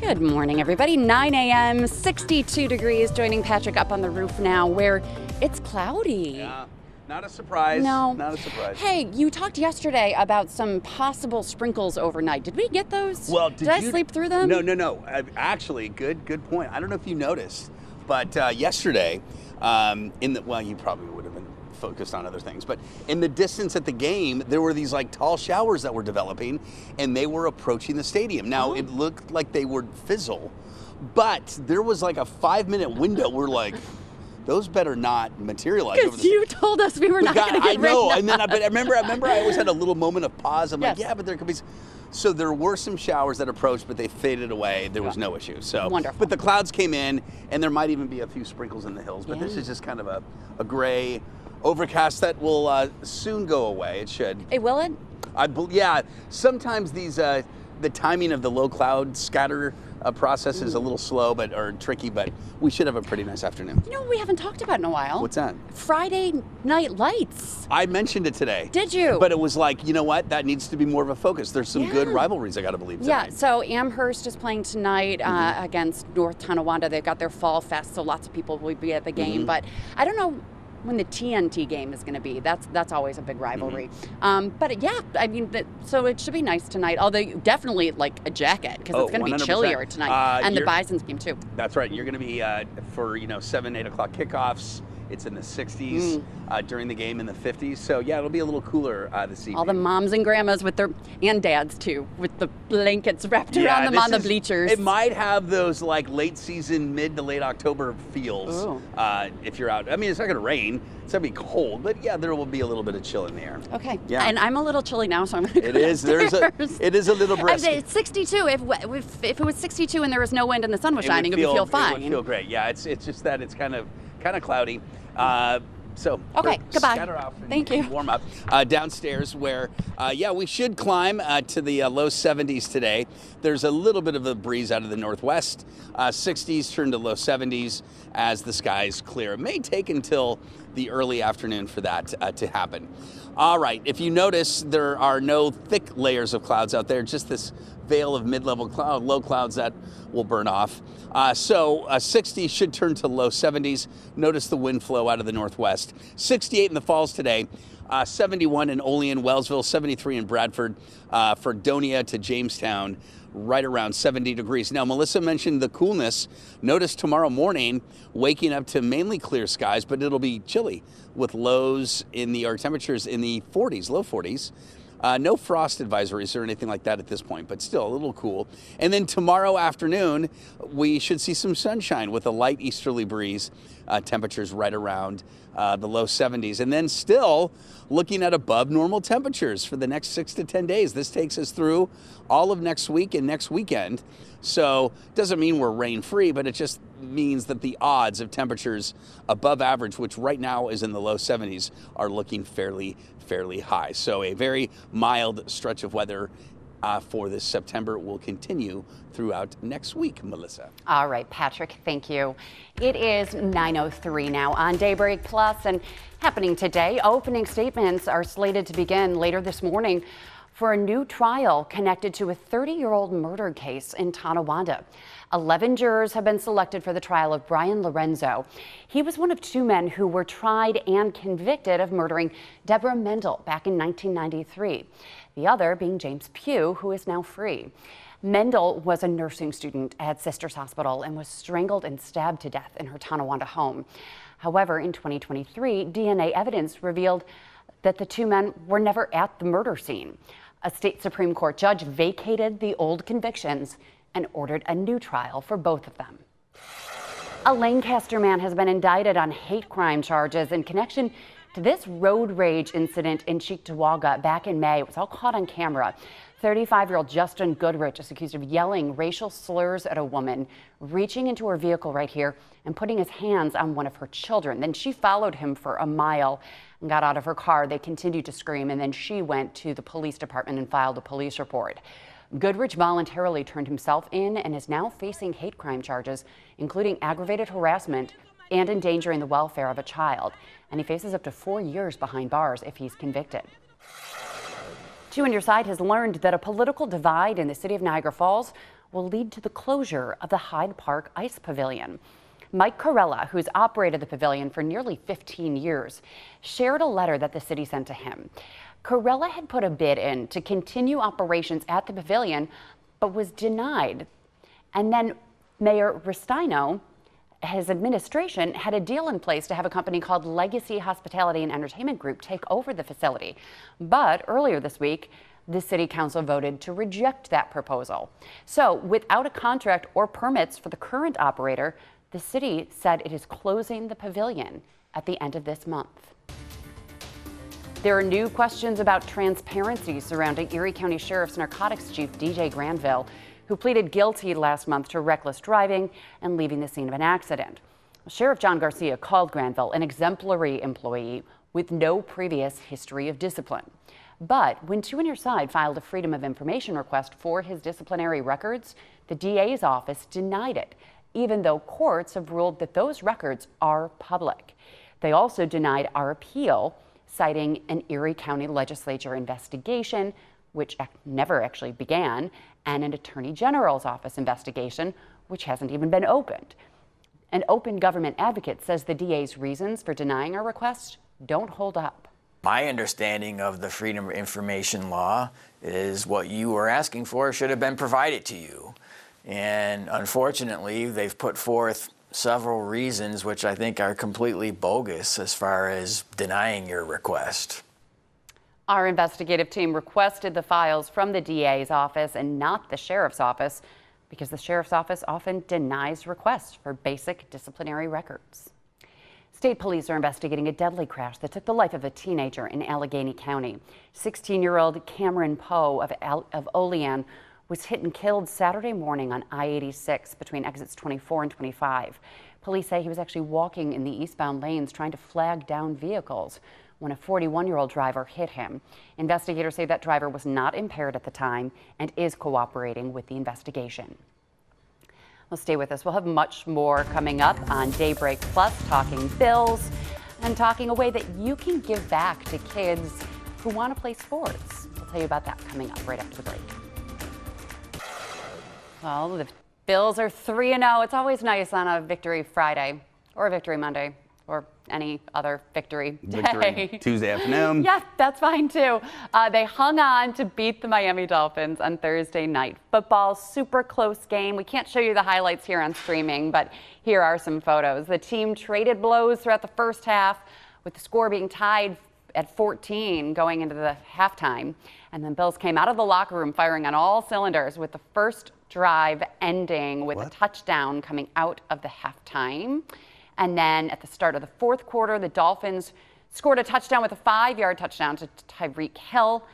Good morning, everybody. 9 a.m., 62 degrees. Joining Patrick up on the roof now where it's cloudy. Yeah, not a surprise. No. Not a surprise. Hey, you talked yesterday about some possible sprinkles overnight. Did we get those? Well, did I sleep through them? No. Actually, good point. I don't know if you noticed, but yesterday, you probably would have been focused on other things, but in the distance at the game, there were these like tall showers that were developing, and they were approaching the stadium. Now, it looked like they would fizzle, but there was like a 5-minute window where like, those better not materialize. Because you told us we were not going to get rain. I know, and then I remember I always had a little moment of pause. I'm Yes. like, yeah, but there could be. So there were some showers that approached, but they faded away. There was no issue. So wonderful. But the clouds came in, and there might even be a few sprinkles in the hills. But this is just kind of a gray overcast that will soon go away. It should. Hey, will it? Yeah. Sometimes these the timing of the low cloud scatter process is a little slow or tricky, but we should have a pretty nice afternoon. You know what we haven't talked about in a while? What's that? Friday night lights. I mentioned it today. Did you? But it was like, you know what? That needs to be more of a focus. There's some good rivalries, I got to believe, tonight. Yeah, so Amherst is playing tonight against North Tonawanda. They've got their Fall Fest, so lots of people will be at the game. But I don't know when the TNT game is going to be. That's always a big rivalry. But yeah, I mean, so it should be nice tonight. Although definitely like a jacket because it's going to be 100%. chillier tonight, and the Bison's game too. That's right. You're going to be for 7, 8 o'clock kickoffs. It's in the 60s during the game in the 50s. So yeah, it'll be a little cooler this evening. All the moms and grandmas and dads too, with the blankets wrapped around them on the bleachers. It might have those like late season, mid to late October feels if you're out. I mean, it's not going to rain. It's going to be cold, but yeah, there will be a little bit of chill in the air. Okay. Yeah. And I'm a little chilly now, so I'm going to go It is. It is a little brisk. It's 62. If it was 62 and there was no wind and the sun was shining, it would feel fine. It would feel great. Yeah, it's just that it's kind of cloudy. So okay, goodbye. Scatter off and Thank you. Warm up downstairs where we should climb to the low 70s today. There's a little bit of a breeze out of the northwest. 60s turn to low 70s as the skies clear. It may take until the early afternoon for that to happen. All right, if you notice, there are no thick layers of clouds out there, just this veil of mid-level low clouds that will burn off. So 60 should turn to low 70s. Notice the wind flow out of the northwest. 68 in the Falls today. 71 in Olean, Wellsville, 73 in Bradford, Fredonia to Jamestown, right around 70 degrees. Now, Melissa mentioned the coolness. Notice tomorrow morning, waking up to mainly clear skies, but it'll be chilly with lows or temperatures in the 40s, low 40s. No frost advisories or anything like that at this point, but still a little cool. And then tomorrow afternoon, we should see some sunshine with a light easterly breeze, temperatures right around the low 70s. And then still looking at above normal temperatures for the next 6 to 10 days. This takes us through all of next week and next weekend. So doesn't mean we're rain free, but it just means that the odds of temperatures above average, which right now is in the low 70s, are looking fairly high. So a very mild stretch of weather for this September will continue throughout next week, Melissa. All right, Patrick, thank you. It is 9:03 now on Daybreak Plus, and happening today, opening statements are slated to begin later this morning for a new trial connected to a 30-year-old murder case in Tonawanda. 11 jurors have been selected for the trial of Brian Lorenzo. He was one of 2 men who were tried and convicted of murdering Deborah Mendel back in 1993. The other being James Pugh, who is now free. Mendel was a nursing student at Sisters Hospital and was strangled and stabbed to death in her Tonawanda home. However, in 2023, DNA evidence revealed that the 2 men were never at the murder scene. A state Supreme Court judge vacated the old convictions and ordered a new trial for both of them. A Lancaster man has been indicted on hate crime charges in connection to this road rage incident in Cheektowaga back in May. It was all caught on camera. 35-year-old Justin Goodrich is accused of yelling racial slurs at a woman, reaching into her vehicle right here and putting his hands on one of her children. Then she followed him for a mile and got out of her car. They continued to scream, and then she went to the police department and filed a police report. Goodrich voluntarily turned himself in and is now facing hate crime charges, including aggravated harassment and endangering the welfare of a child. And he faces up to 4 years behind bars if he's convicted. 2 on Your Side has learned that a political divide in the city of Niagara Falls will lead to the closure of the Hyde Park Ice Pavilion. Mike Corella, who's operated the pavilion for nearly 15 years, shared a letter that the city sent to him. Corella had put a bid in to continue operations at the pavilion, but was denied. And then Mayor Ristino, his administration, had a deal in place to have a company called Legacy Hospitality and Entertainment Group take over the facility. But earlier this week, the city council voted to reject that proposal. So without a contract or permits for the current operator, the city said it is closing the pavilion at the end of this month. There are new questions about transparency surrounding Erie County Sheriff's Narcotics Chief DJ Granville, who pleaded guilty last month to reckless driving and leaving the scene of an accident. Sheriff John Garcia called Granville an exemplary employee with no previous history of discipline. But when Two on Your Side filed a Freedom of Information request for his disciplinary records, the DA's office denied it, even though courts have ruled that those records are public. They also denied our appeal, citing an Erie County Legislature investigation, which never actually began, and an Attorney General's office investigation, which hasn't even been opened. An open government advocate says the DA's reasons for denying our request don't hold up. My understanding of the Freedom of Information law is what you were asking for should have been provided to you. And unfortunately, they've put forth several reasons which I think are completely bogus as far as denying your request. Our investigative team requested the files from the DA's office and not the sheriff's office because the sheriff's office often denies requests for basic disciplinary records. State police are investigating a deadly crash that took the life of a teenager in Allegheny County. 16-year-old Cameron Poe of Olean was hit and killed Saturday morning on I-86 between exits 24 and 25. Police say he was actually walking in the eastbound lanes trying to flag down vehicles when a 41-year-old driver hit him. Investigators say that driver was not impaired at the time and is cooperating with the investigation. Well, stay with us. We'll have much more coming up on Daybreak Plus, talking bills and talking a way that you can give back to kids who want to play sports. We'll tell you about that coming up right after the break. Well, the Bills are 3-0. It's always nice on a Victory Friday or a Victory Monday or any other victory day. Tuesday afternoon. Yeah, that's fine too. They hung on to beat the Miami Dolphins on Thursday night football. Super close game. We can't show you the highlights here on streaming, but here are some photos. The team traded blows throughout the first half, with the score being tied at 14 going into the halftime. And then Bills came out of the locker room firing on all cylinders, with the first drive ending with a touchdown coming out of the halftime. And then at the start of the fourth quarter, the Dolphins scored a touchdown with a 5-yard touchdown to Tyreek Hill.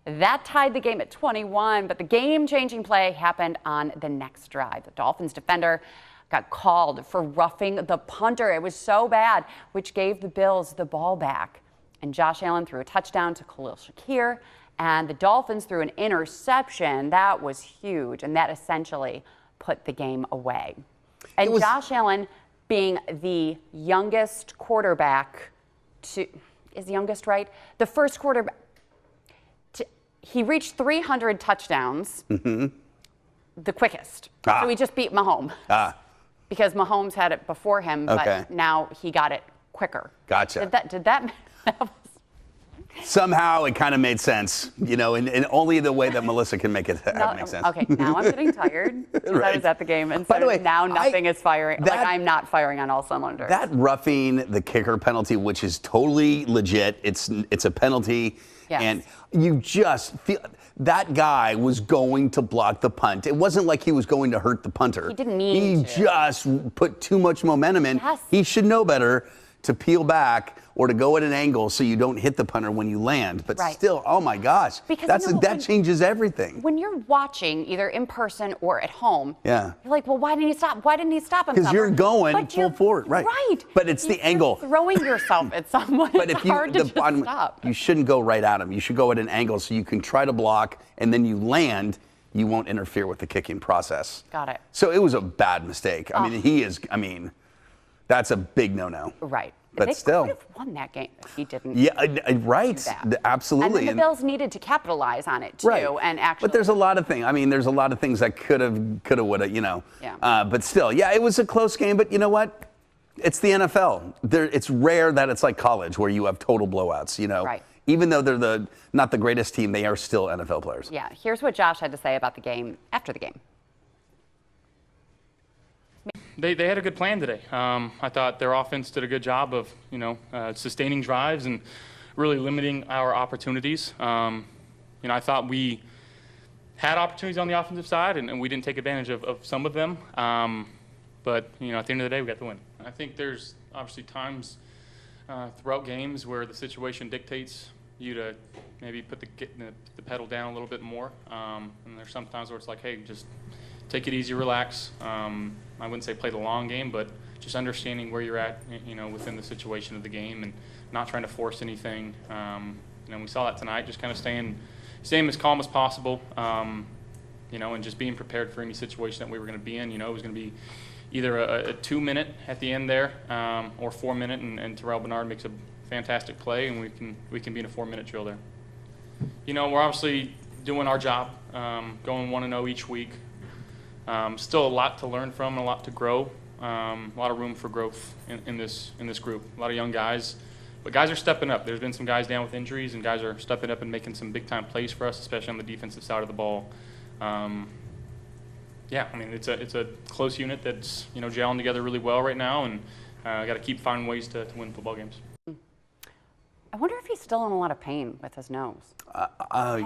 That tied the game at 21, but the game-changing play happened on the next drive. The Dolphins defender got called for roughing the punter. It was so bad, which gave the Bills the ball back. And Josh Allen threw a touchdown to Khalil Shakir, and the Dolphins threw an interception. That was huge, and that essentially put the game away. And Josh Allen, being the youngest quarterback is youngest, right? The first quarterback, he reached 300 touchdowns, the quickest. So he just beat Mahomes. Because Mahomes had it before him, but now he got it quicker. Gotcha. Did that Somehow it kind of made sense, you know, and only the way that Melissa can make it make sense. Okay, now I'm getting tired because I was at the game, and By the way, now nothing is firing. Like, I'm not firing on all cylinders. That roughing the kicker penalty, which is totally legit, it's a penalty, and you just feel that guy was going to block the punt. It wasn't like he was going to hurt the punter. He didn't mean to. He just put too much momentum in. Yes. He should know better to peel back or to go at an angle so you don't hit the punter when you land. But still, oh my gosh, that changes everything. When you're watching, either in person or at home, you're like, well, why didn't he stop? Why didn't he stop him? Because you're going full forward, right? Right. But it's the angle. Throwing yourself at someone. But it's hard to just stop. You shouldn't go right at him. You should go at an angle so you can try to block, and then you land. You won't interfere with the kicking process. Got it. So it was a bad mistake. I mean, that's a big no-no. Right. But still. They could have won that game if he didn't. Yeah, right. Do that. Absolutely. And then the Bills needed to capitalize on it too. Right. And actually, but there's a lot of things. I mean, there's a lot of things that could have, would have, Yeah. But still, yeah, it was a close game. But you know what? It's the NFL. It's rare that it's like college where you have total blowouts. Right. Even though they're not the greatest team, they are still NFL players. Yeah. Here's what Josh had to say about the game after the game. They had a good plan today. I thought their offense did a good job of, sustaining drives and really limiting our opportunities. I thought we had opportunities on the offensive side, and we didn't take advantage of some of them. But, at the end of the day, we got the win. I think there's obviously times throughout games where the situation dictates you to maybe put the pedal down a little bit more. And there's some times where it's like, hey, just take it easy, relax. I wouldn't say play the long game, but just understanding where you're at, within the situation of the game and not trying to force anything. We saw that tonight, just kind of staying as calm as possible, and just being prepared for any situation that we were going to be in. It was going to be either a 2-minute at the end there, or 4-minute, and Terrell Bernard makes a fantastic play, and we can be in a 4-minute drill there. We're obviously doing our job, going 1-0 each week. Still a lot to learn from, a lot to grow, a lot of room for growth in this group. A lot of young guys, but guys are stepping up. There's been some guys down with injuries, and guys are stepping up and making some big-time plays for us, especially on the defensive side of the ball. It's a close unit that's gelling together really well right now, and got to keep finding ways to win football games. I wonder if he's still in a lot of pain with his nose. I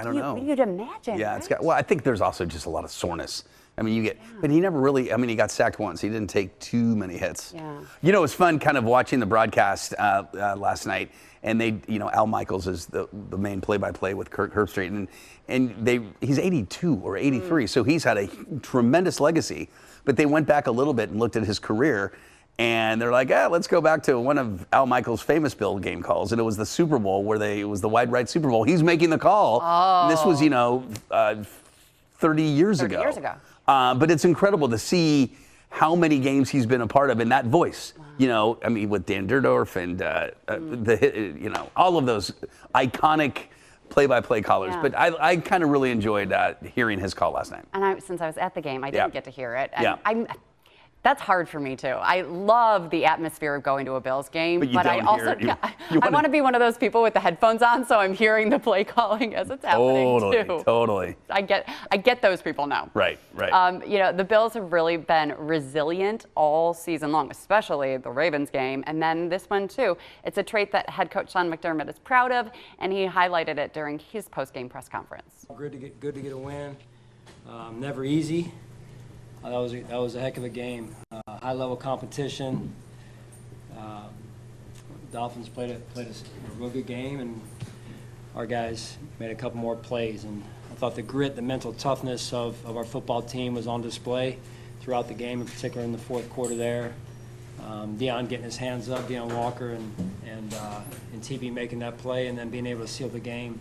don't know. You'd imagine. Yeah, right? I think there's also just a lot of soreness. But he never really, he got sacked once. He didn't take too many hits. Yeah. It was fun kind of watching the broadcast last night, and Al Michaels is the main play-by-play with Kirk Herbstreit, and he's 82 or 83, so he's had a tremendous legacy. But they went back a little bit and looked at his career, and they're like, let's go back to one of Al Michaels' famous Bill game calls, and it was the Super Bowl where it was the wide right Super Bowl. He's making the call. Oh. This was 30 years ago. 30 years ago. But it's incredible to see how many games he's been a part of in that voice. Wow. With Dan Dierdorf and all of those iconic play-by-play callers. Yeah. But I kind of really enjoyed hearing his call last night. And since I was at the game, I didn't get to hear it. And Yeah. That's hard for me too. I love the atmosphere of going to a Bills game, but I also I want to be one of those people with the headphones on, so I'm hearing the play calling as it's happening too. Totally. I get those people now. Right. The Bills have really been resilient all season long, especially the Ravens game, and then this one too. It's a trait that head coach Sean McDermott is proud of, and he highlighted it during his post-game press conference. Good to get a win. Never easy. That was a heck of a game. High-level competition. Dolphins played a real good game, and our guys made a couple more plays. And I thought the grit, the mental toughness of our football team was on display throughout the game, in particular in the fourth quarter there. Deion getting his hands up, Deion Walker, and TB making that play, and then being able to seal the game.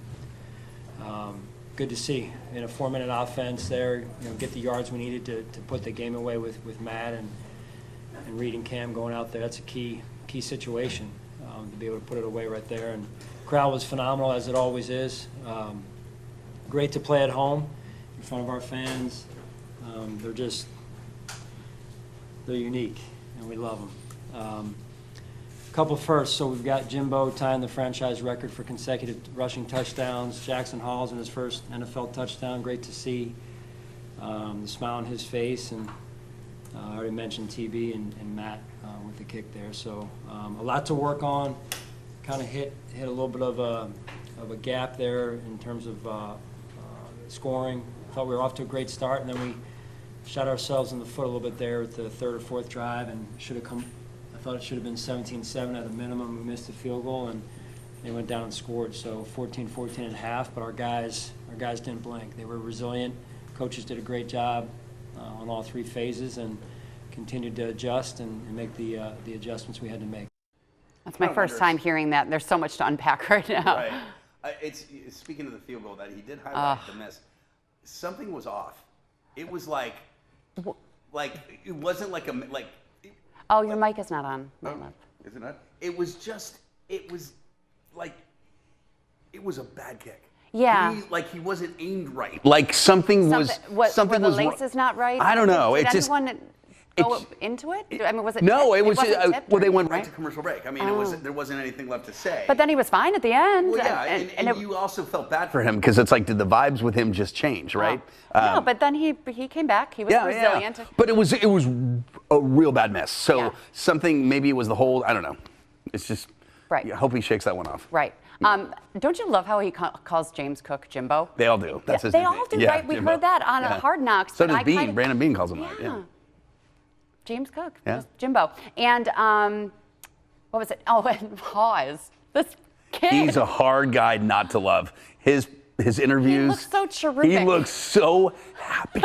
Good to see in a 4-minute offense there, get the yards we needed to put the game away with Matt and Reed and Cam going out there. That's a key situation to be able to put it away right there. And the crowd was phenomenal, as it always is. Great to play at home in front of our fans. They're unique, and we love them. Couple firsts. So we've got Jimbo tying the franchise record for consecutive rushing touchdowns. Jackson Hall's in his first NFL touchdown. Great to see the smile on his face. And I already mentioned TB and Matt with the kick there. So a lot to work on. Kind of hit a little bit of a gap there in terms of scoring. Thought we were off to a great start, and then we shot ourselves in the foot a little bit there with the third or fourth drive, and should have come. I thought it should have been 17-7 at the minimum. We missed the field goal, and they went down and scored. So 14-14 and a half, but our guys didn't blink. They were resilient. Coaches did a great job on all three phases and continued to adjust and make the adjustments we had to make. That's my first time hearing that. There's so much to unpack right now. Right. It's speaking of the field goal that he did highlight the miss. Something was off. It was like it wasn't like a. Oh, your mic is not on. Is it not? It was like, it was a bad kick. Yeah. He wasn't aimed right. Like something were the was laces not right? I don't know. Did anyone go into it? I mean, was it? No, it was. wasn't tipped Well, they or went anything, right to commercial break. I mean, there wasn't anything left to say. But then he was fine at the end. Well, yeah, and you also felt bad for him because it's like, did the vibes with him just change, right? No, but then he came back. He was resilient. Yeah. But it was a real bad miss. So something, maybe it was the hold. I don't know. It's just. Right. I hope he shakes that one off. Right. Don't you love how he calls James Cook Jimbo? They all do. That's his They nickname. all do, Yeah, right? We Jimbo. heard that on Hard Knocks. So does Bean. Brandon Bean calls him that. Yeah. James Cook. Yeah. Just Jimbo. And what was it? Oh, and Hawes. This kid. He's a hard guy not to love. His interviews. He looks so terrific. He looks so happy.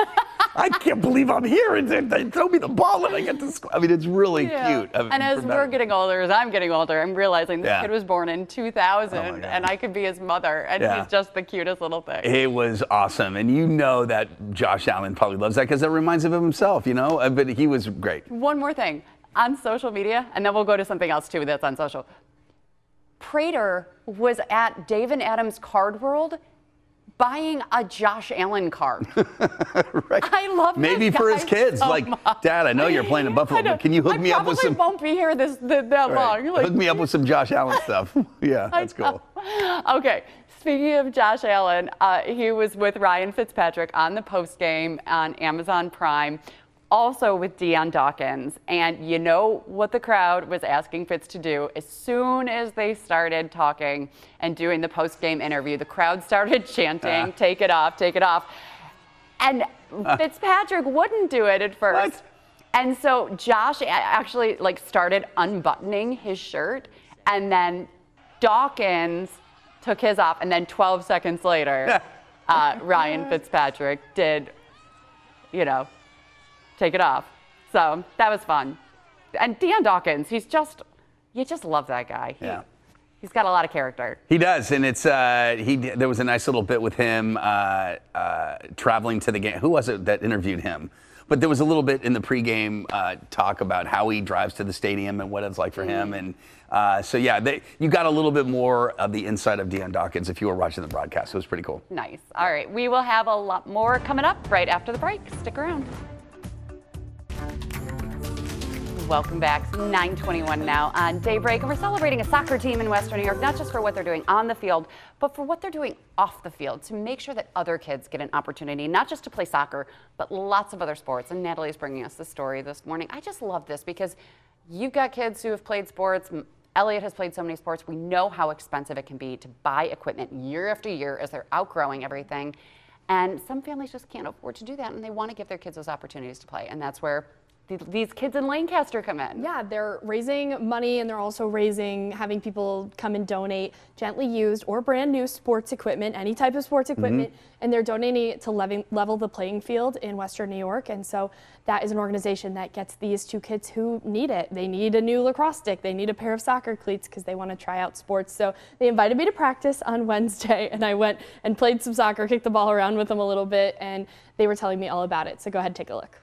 I can't believe I'm here, and they throw me the ball, and I get to score. I mean, it's really cute. And as we're getting older, as I'm getting older, I'm realizing this kid was born in 2000, and I could be his mother, and he's just the cutest little thing. It was awesome, and you know that Josh Allen probably loves that because it reminds him of himself, you know. But he was great. One more thing on social media, and then we'll go to something else too that's on social. Prater was at Dave and Adam's Card World buying a Josh Allen card. Right. I love maybe this for guy his kids. so like, much. Dad, I know you're playing in Buffalo, but can you hook me up with some? I probably won't be here that long. Like, hook me up with some Josh Allen stuff. Yeah, that's cool. Okay. Speaking of Josh Allen, he was with Ryan Fitzpatrick on the post game on Amazon Prime. Also with Deion Dawkins. And you know what the crowd was asking Fitz to do? As soon as they started talking and doing the post-game interview, the crowd started chanting, take it off, take it off. And Fitzpatrick wouldn't do it at first. What? And so Josh actually started unbuttoning his shirt, and then Dawkins took his off, and then 12 seconds later, Ryan Fitzpatrick did, take it off. So that was fun. And Deion Dawkins, you just love that guy. He's got a lot of character. He does, and it's there was a nice little bit with him traveling to the game. Who was it that interviewed him? But there was a little bit in the pregame talk about how he drives to the stadium and what it's like for him. And so you got a little bit more of the inside of Deion Dawkins if you were watching the broadcast. It was pretty cool. Nice. All right, we will have a lot more coming up right after the break. Stick around. Welcome back. It's 9:21 now on Daybreak, and we're celebrating a soccer team in Western New York, not just for what they're doing on the field, but for what they're doing off the field to make sure that other kids get an opportunity, not just to play soccer, but lots of other sports. And Natalie's bringing us the story this morning. I just love this because you've got kids who have played sports. Elliot has played so many sports. We know how expensive it can be to buy equipment year after year as they're outgrowing everything. And some families just can't afford to do that, and they want to give their kids those opportunities to play. And that's where these kids in Lancaster come in. Yeah, they're raising money, and they're also having people come and donate gently used or brand new sports equipment, any type of sports equipment, and they're donating it to level the playing field in Western New York. And so that is an organization that gets these two kids who need it. They need a new lacrosse stick. They need a pair of soccer cleats because they want to try out sports. So they invited me to practice on Wednesday, and I went and played some soccer, kicked the ball around with them a little bit, and they were telling me all about it. So go ahead and take a look.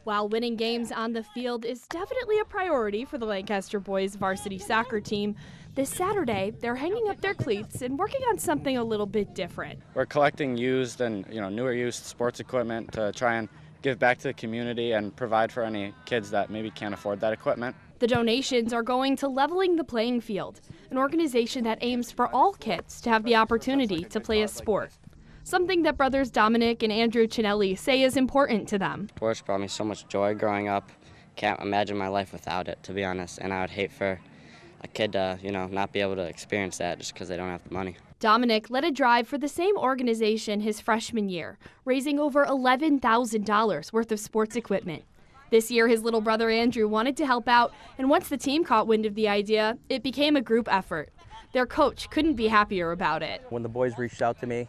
While winning games on the field is definitely a priority for the Lancaster boys varsity soccer team, this Saturday they're hanging up their cleats and working on something a little bit different. We're collecting used and newer used sports equipment to try and give back to the community and provide for any kids that maybe can't afford that equipment. The donations are going to Leveling the Playing Field, an organization that aims for all kids to have the opportunity to play a sport. Something that brothers Dominic and Andrew Cinelli say is important to them. Sports brought me so much joy growing up. Can't imagine my life without it, to be honest. And I would hate for a kid to, not be able to experience that just because they don't have the money. Dominic led a drive for the same organization his freshman year, raising over $11,000 worth of sports equipment. This year, his little brother Andrew wanted to help out, and once the team caught wind of the idea, it became a group effort. Their coach couldn't be happier about it. When the boys reached out to me,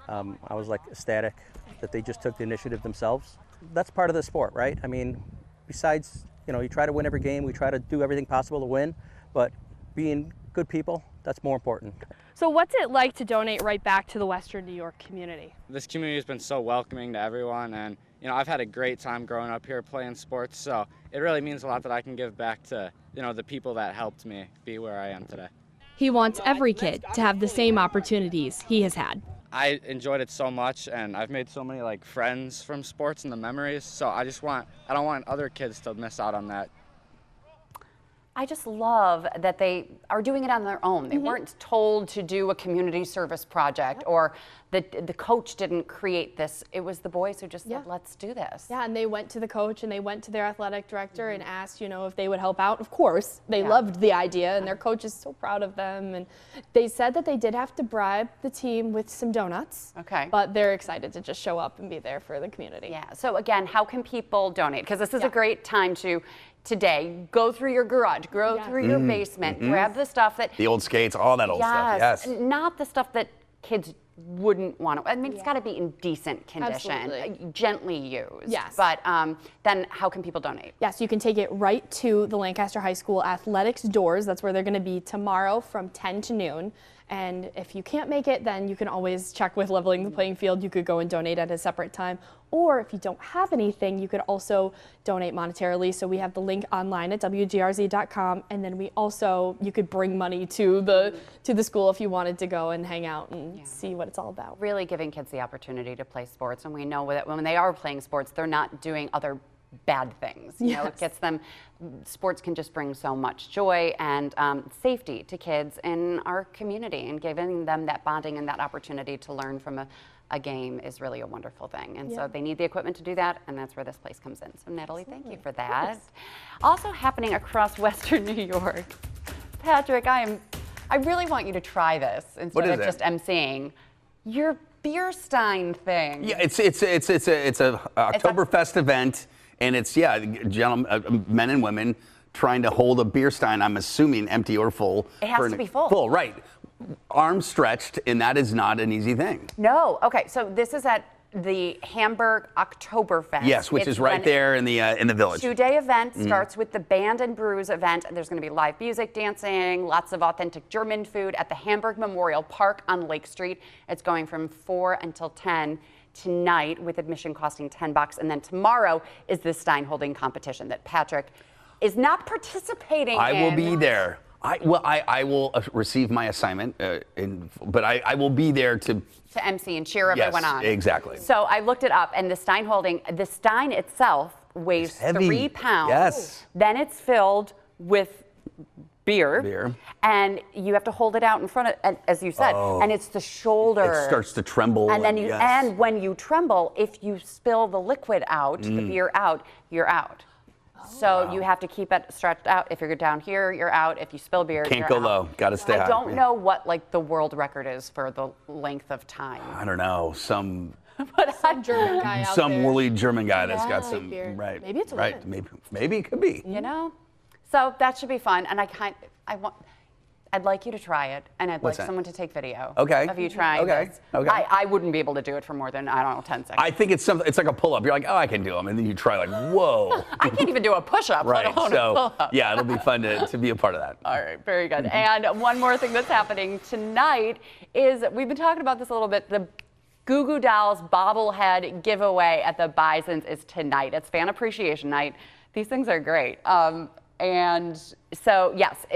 I was ecstatic that they just took the initiative themselves. That's part of the sport, right? I mean, besides, you try to win every game, we try to do everything possible to win, but being good people, that's more important. So what's it like to donate right back to the Western New York community? This community has been so welcoming to everyone, and you know, I've had a great time growing up here playing sports, so it really means a lot that I can give back to, you know, the people that helped me be where I am today. He wants every kid to have the same opportunities he has had. I enjoyed it so much, and I've made so many like friends from sports and the memories, so I don't want other kids to miss out on that. I just love that they are doing it on their own. They weren't told to do a community service project, or the coach didn't create this. It was the boys who just said, let's do this. Yeah, and they went to the coach and they went to their athletic director and asked, you know, if they would help out. Of course, they loved the idea, and their coach is so proud of them. And they said that they did have to bribe the team with some donuts. Okay. But they're excited to just show up and be there for the community. Yeah, so again, how can people donate? Because this is a great time to today go through your garage, go through your basement, grab the stuff that The old skates, all that old stuff. Yes. Not the stuff that kids wouldn't want to. I mean, it's got to be in decent condition, gently used. Yes. But then how can people donate? Yes, you can take it right to the Lancaster High School athletics doors. That's where they're going to be tomorrow from 10 to noon. And if you can't make it, then you can always check with Leveling the Playing Field. You could go and donate at a separate time. Or if you don't have anything, you could also donate monetarily. So we have the link online at WGRZ.com. And then you could bring money to the school if you wanted to go and hang out and see what it's all about. Really giving kids the opportunity to play sports. And we know that when they are playing sports, they're not doing other bad things. You know, it gets them, sports can just bring so much joy and safety to kids in our community, and giving them that bonding and that opportunity to learn from a game is really a wonderful thing. And so they need the equipment to do that, and that's where this place comes in. So Natalie, thank you for that. Also happening across Western New York, Patrick, I really want you to try this instead of just emceeing your beer stein thing. Yeah, it's a Oktoberfest event. And it's, gentlemen, men and women trying to hold a beer stein, I'm assuming empty or full. It has to be full. Full, right. Arms stretched, and that is not an easy thing. No. Okay, so this is at the Hamburg Oktoberfest. Yes, which is right there in the village. Two-day event starts with the Band and Brews event. There's going to be live music, dancing, lots of authentic German food at the Hamburg Memorial Park on Lake Street. It's going from 4 until 10. Tonight, with admission costing $10, and then tomorrow is the stein holding competition that Patrick is not participating in. I will be there. I will receive my assignment, but I will be there to MC and cheer everyone on. Exactly. So I looked it up, and the stein itself weighs 3 pounds. Yes. Then it's filled with beer, and you have to hold it out in front of, as you said, and it's the shoulder. It starts to tremble. And then and when you tremble, if you spill the liquid out, the beer out, you're out. So you have to keep it stretched out. If you're down here, you're out. If you spill beer, can't go low. Got to stay high. I don't know what the world record is for the length of time. I don't know. Some German guy out there. Some woolly German guy that's got some beer. right. Maybe it's a woman. Maybe it could be. You know, so that should be fun. And I'd like you to try it, and I'd like someone to take video of you trying this. Okay. I wouldn't be able to do it for more than, 10 seconds. I think it's like a pull-up. You're like, oh, I can do them, and then you try whoa. I can't even do a push-up, let alone a pull-up. Yeah, it'll be fun to be a part of that. All right, very good. And one more thing that's happening tonight is, we've been talking about this a little bit, the Goo Goo Dolls bobblehead giveaway at the Bisons is tonight. It's Fan Appreciation Night. These things are great. And so, yes,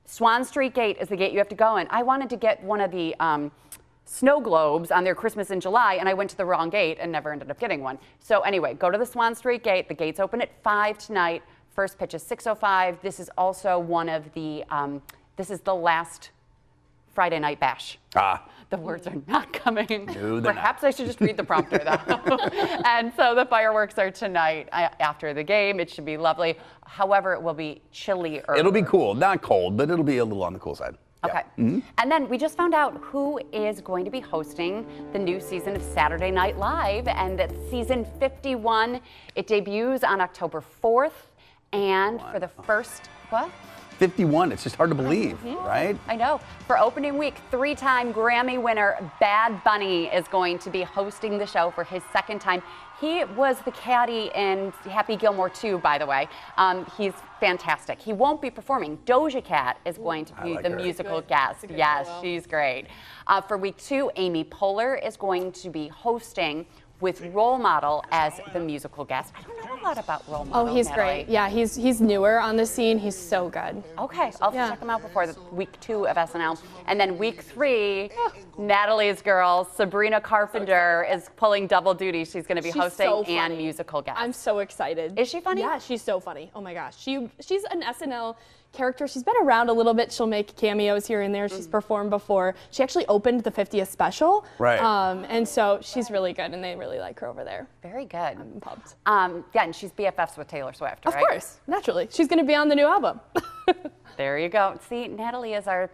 Swan Street Gate is the gate you have to go in. I wanted to get one of the snow globes on their Christmas in July, and I went to the wrong gate and never ended up getting one. So anyway, go to the Swan Street Gate. The gates open at 5 tonight. First pitch is 6:05. This is also one of the, this is the last Friday night bash. The words are not coming. No, Perhaps I should just read the prompter, though. And so the fireworks are tonight after the game. It should be lovely. However, it will be chilly. It'll be cool. Not cold, but it'll be a little on the cool side. Okay. Yeah. And then we just found out who is going to be hosting the new season of Saturday Night Live, and that's season 51. It debuts on October 4th. And for the first, 51, it's just hard to believe, right? I know. For opening week, 3-time Grammy winner Bad Bunny is going to be hosting the show for his second time. He was the caddy in Happy Gilmore 2, by the way. He's fantastic. He won't be performing. Doja Cat is going to be the musical guest. Yes, she's great. For week 2, Amy Poehler is going to be hosting with role model as the musical guest. I don't know a lot about role model. Oh, he's Natalie. great. Yeah, he's newer on the scene. He's so good. Okay, I'll Yeah. check him out before week 2 of SNL. And then week 3, Natalie's girl, Sabrina Carpenter, is pulling double duty. She's going to be She's hosting so and funny. musical guest. I'm so excited. Is she funny? Yeah, she's so funny. Oh my gosh. She's an SNL character. She's been around a little bit. She'll make cameos here and there. She's performed before. She actually opened the 50th special. Right. And so she's really good, and they really like her over there. Very good. I'm pumped. Yeah, and she's BFFs with Taylor Swift, Of right? course, naturally. She's going to be on the new album. There you go. See, Natalie is our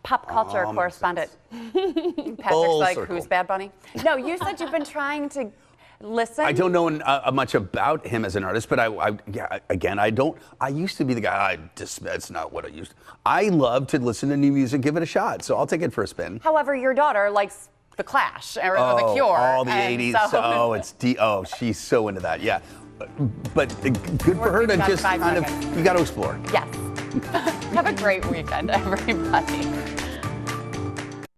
pop culture correspondent. Patrick's Full like, circle. who's Bad Bunny? No, you said you've been trying to listen. I don't know much about him as an artist, but I used to be the guy, that's not what I used to. I love to listen to new music, give it a shot, so I'll take it for a spin. However, your daughter likes The Clash or The Cure. All the and 80s, so- she's so into that, yeah. But good for her to About just 5 kind of, seconds. you got to explore. Yes. Have a great weekend, everybody.